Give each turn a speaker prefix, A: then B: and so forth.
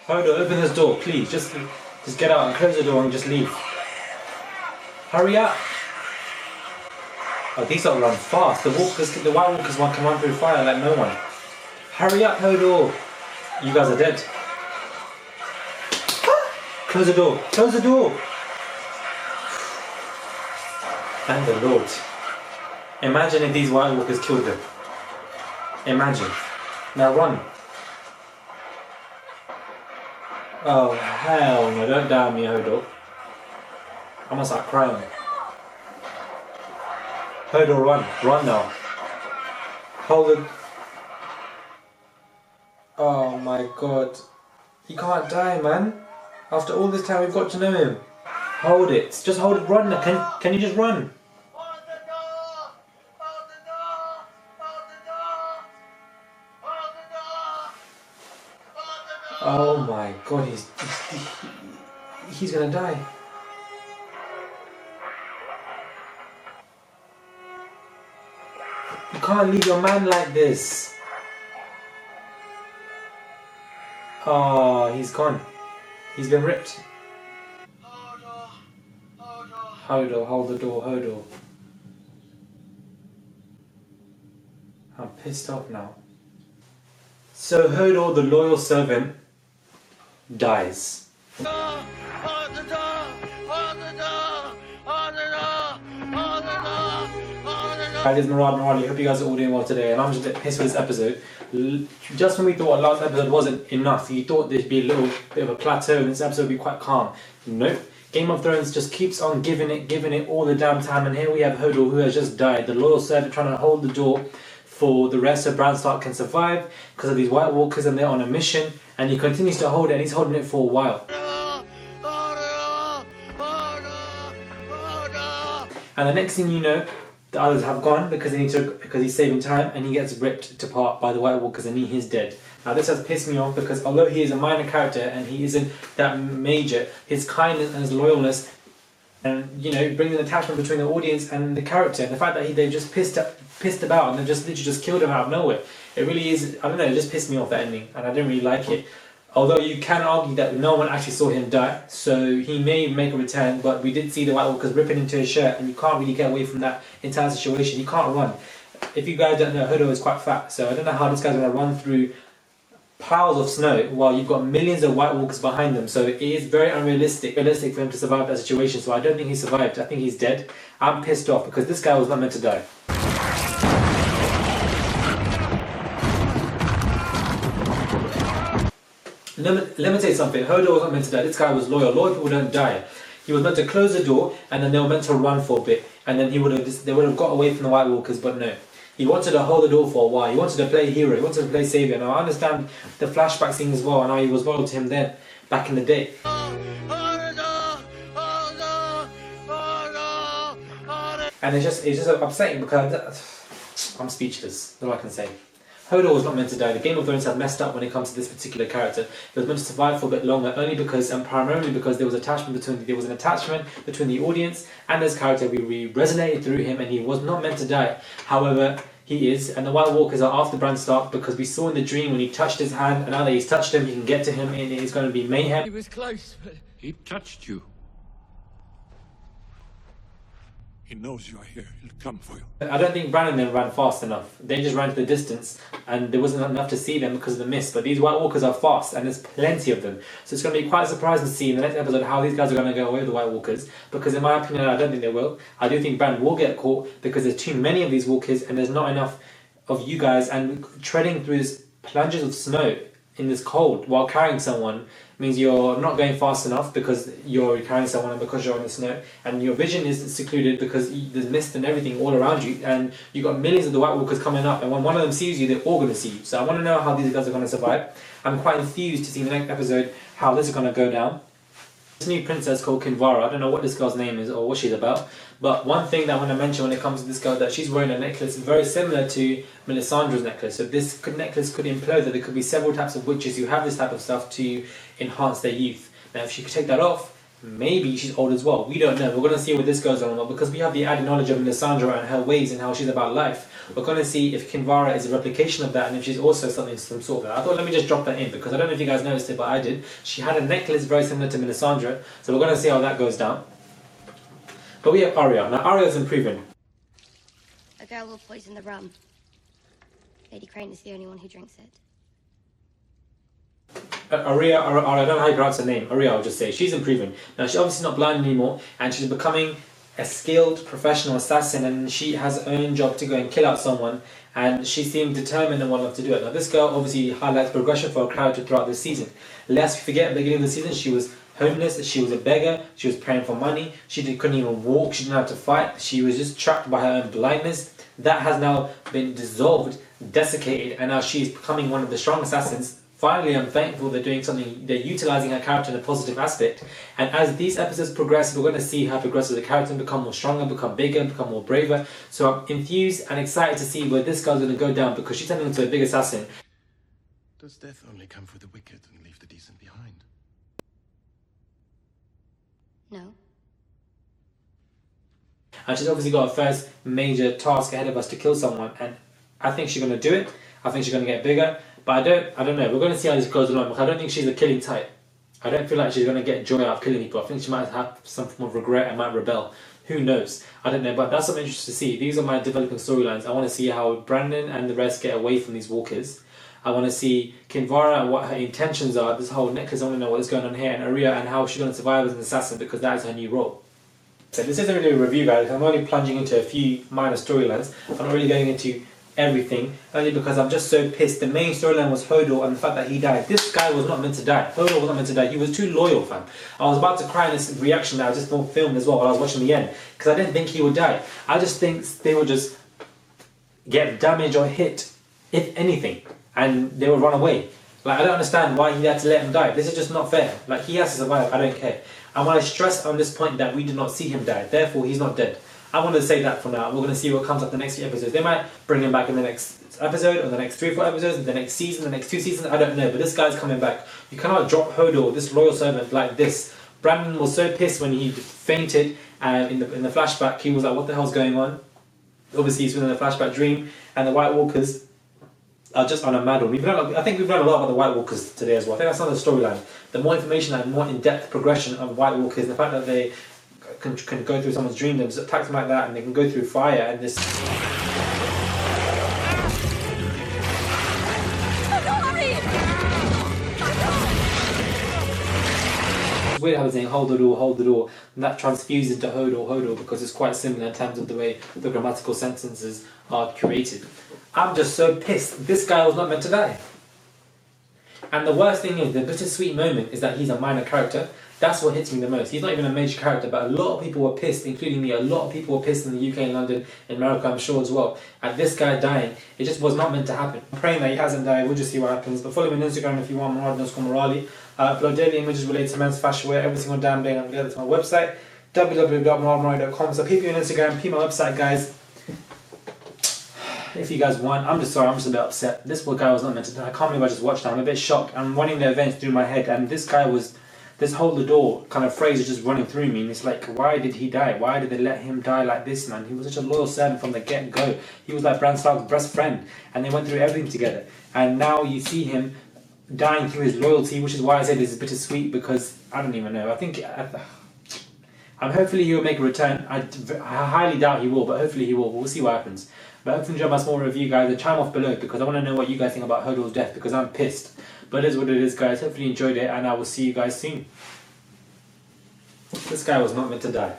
A: Hodor, open this door, please. Just get out and close the door and just leave. Hurry up! Oh, these don't run fast. The White Walkers can run through fire like no one. Hurry up, Hodor! You guys are dead. Close the door! Close the door! Thank the Lord. Imagine if these White Walkers killed them. Imagine. Now run. Oh hell no, don't die on me, Hodor. I'm gonna start crying. Hodor, run. Run now. Hold it. Oh my god. He can't die, man. After all this time we've got to know him. Hold it. Just hold it. Run. Can you just run?
B: Hold the door! Hold the door! Hold the door! Hold the door! Hold the door!
A: Oh my god, he's gonna die. You can't leave your man like this. Oh, he's gone. He's been ripped.
B: Hodor! Hodor!
A: Hodor, hold the door, Hodor. I'm pissed off now. So Hodor, the loyal servant, dies.
B: Hold the door! Hold the door! Hold the door! Hold the door! Hold the door!
A: Hi, this is Maradi. Hope you guys are all doing well today, and I'm just a bit pissed with this episode. Just when we thought last episode wasn't enough, you thought there'd be a little bit of a plateau and this episode would be quite calm. Nope. Game of Thrones just keeps on giving it all the damn time, and here we have Hodor, who has just died. The loyal servant trying to hold the door for the rest of Bran Stark can survive because of these White Walkers, and they're on a mission, and he continues to hold it, and he's holding it for a while. And the next thing you know, the others have gone because he's saving time, and he gets ripped to part by the White Walkers, and he is dead. Now this has pissed me off because although he is a minor character and he isn't that major, his kindness and his loyalness, and bringing an attachment between the audience and the character, and the fact that they've just pissed about and they've just literally just killed him out of nowhere, it really is, I don't know, it just pissed me off, that ending, and I didn't really like it. Although you can argue that no one actually saw him die, so he may make a return, but we did see the White Walkers ripping into his shirt, and you can't really get away from that entire situation. You can't run. If you guys don't know, Hodor is quite fat, so I don't know how this guy's going to run through piles of snow while you've got millions of White Walkers behind them. So it is very unrealistic for him to survive that situation, so I don't think he survived. I think he's dead. I'm pissed off because this guy was not meant to die. Let me tell you something. Hodor was not meant to die. This guy was loyal. Loyal people don't die. He was meant to close the door, and then they were meant to run for a bit, and then they would have got away from the White Walkers. But no, he wanted to hold the door for a while. He wanted to play hero. He wanted to play savior. Now I understand the flashback scene as well, and how he was loyal to him then, back in the day. And it's just upsetting because I'm speechless. That's all I can say. Hodor was not meant to die. The Game of Thrones have messed up when it comes to this particular character. He was meant to survive for a bit longer, only because, and primarily because there was an attachment between the audience and this character. We resonated through him, and he was not meant to die. However, he is, and the White Walkers are after Bran Stark because we saw in the dream when he touched his hand, and now that he's touched him, he can get to him, and it's going to be mayhem.
C: He was close, but
D: He touched you. He knows you are here. He'll come for you.
A: I don't think Bran and them ran fast enough. They just ran to the distance, and there wasn't enough to see them because of the mist. But these White Walkers are fast, and there's plenty of them. So it's going to be quite surprising to see in the next episode how these guys are going to go away with the White Walkers. Because in my opinion, I don't think they will. I do think Bran will get caught because there's too many of these walkers, and there's not enough of you guys. And treading through this plunges of snow in this cold while carrying someone means you're not going fast enough because you're carrying someone and because you're in the snow, and your vision is secluded because there's mist and everything all around you, and you've got millions of the White Walkers coming up, and when one of them sees you, they're all going to see you. So I want to know how these guys are going to survive. I'm quite enthused to see in the next episode how this is going to go down. This new princess called Kinvara, I don't know what this girl's name is or what she's about, but one thing that I want to mention when it comes to this girl, that she's wearing a necklace very similar to Melisandre's necklace. So this necklace could implode, that there could be several types of witches who have this type of stuff to enhance their youth. Now if she could take that off, maybe she's old as well. We don't know. We're going to see where this goes on, because we have the added knowledge of Lysandra and her ways and how she's about life. We're going to see if Kinvara is a replication of that, and if she's also some sort of that. I thought, let me just drop that in, because I don't know if you guys noticed it, but I did. She had a necklace very similar to Melisandre, so we're going to see how that goes down. But we have Arya. Now, Arya's improving.
C: A girl will poison the rum. Lady Crane is the only one who drinks it.
A: Arya, I don't know how you pronounce her name. Arya, I'll just say. She's improving. Now, she's obviously not blind anymore, and she's becoming a skilled professional assassin, and she has her own job to go and kill out someone, and she seemed determined and wanted to do it. Now, this girl obviously highlights progression for her character throughout this season. Lest we forget, at the beginning of the season, she was homeless, she was a beggar, she was praying for money, couldn't even walk, she didn't have to fight, she was just trapped by her own blindness. That has now been dissolved, desiccated, and now she's becoming one of the strong assassins. Finally, I'm thankful they're doing something, they're utilising her character in a positive aspect. And as these episodes progress, we're going to see her progress as a character and become more stronger, become bigger, become more braver. So I'm enthused and excited to see where this girl's going to go down, because she's turning into a big assassin.
E: Does death only come for the wicked and leave the decent behind?
C: No.
A: And she's obviously got her first major task ahead of us to kill someone, and I think she's going to do it. I think she's going to get bigger, but I don't know. We're going to see how this goes along, because I don't think she's a killing type. I don't feel like she's going to get joy out of killing people. I think she might have some form of regret and might rebel. Who knows? I don't know, but that's something interesting to see. These are my developing storylines. I want to see how Brandon and the rest get away from these walkers. I want to see Kinvara and what her intentions are. This whole necklace, I want to know what's going on here. And Arya and how she's going to survive as an assassin, because that is her new role. So this isn't really a review, guys. I'm only plunging into a few minor storylines. I'm not really going into everything, only because I'm just so pissed. The main storyline was Hodor and the fact that he died. This guy was not meant to die. Hodor was not meant to die. He was too loyal, fam. I was about to cry in this reaction that I just filmed as well while I was watching the end, because I didn't think he would die. I just think they would just get damaged or hit, if anything, and they would run away. Like, I don't understand why he had to let him die. This is just not fair. Like, he has to survive. I don't care. I want to stress on this point that we did not see him die. Therefore, he's not dead. I want to say that for now. We're going to see what comes up the next few episodes. They might bring him back in the next episode, or the next 3 or 4 episodes, in the next season, the next 2 seasons. I don't know. But this guy's coming back. You cannot drop Hodor, this loyal servant, like this. Brandon was so pissed when he fainted in the flashback. He was like, what the hell's going on? Obviously, he's within a flashback dream. And the White Walkers are just on a mad one. I think we've learned a lot about the White Walkers today as well. I think that's another storyline. The more information and more in-depth progression of White Walkers, the fact that they can go through someone's dreams and just attack them like that, and they can go through fire and this. It's weird how they're saying hold the door, and that transfused into Hodor, because it's quite similar in terms of the way the grammatical sentences are created. I'm just so pissed. This guy was not meant to die. And the worst thing is, the bittersweet moment is that he's a minor character. That's what hits me the most. He's not even a major character, but a lot of people were pissed, including me. A lot of people were pissed in the UK, in London, in America, I'm sure as well, at this guy dying. It just was not meant to happen. I'm praying that he hasn't died. We'll just see what happens. But follow me on Instagram if you want, Morali. Upload daily images related to men's fashion wear every single damn day, and I'm going to my website, www.morali.com. So peep me on Instagram, peep my website, guys. If you guys want. I'm just sorry, I'm just a bit upset. This poor guy was not meant to die. I can't believe I just watched that. I'm a bit shocked. I'm running the events through my head, and this guy was, this hold the door kind of phrase is just running through me, and it's like, why did he die? Why did they let him die like this, man? He was such a loyal servant from the get-go. He was like Bran Stark's best friend, and they went through everything together. And now you see him dying through his loyalty, which is why I said this is bittersweet, because I don't even know. I think, hopefully he will make a return. I highly doubt he will, but hopefully he will. We'll see what happens. But hopefully enjoy my small review, guys, and chime off below, because I want to know what you guys think about Hodor's death, because I'm pissed. But it is what it is, guys. Hopefully you enjoyed it, and I will see you guys soon. This guy was not meant to die.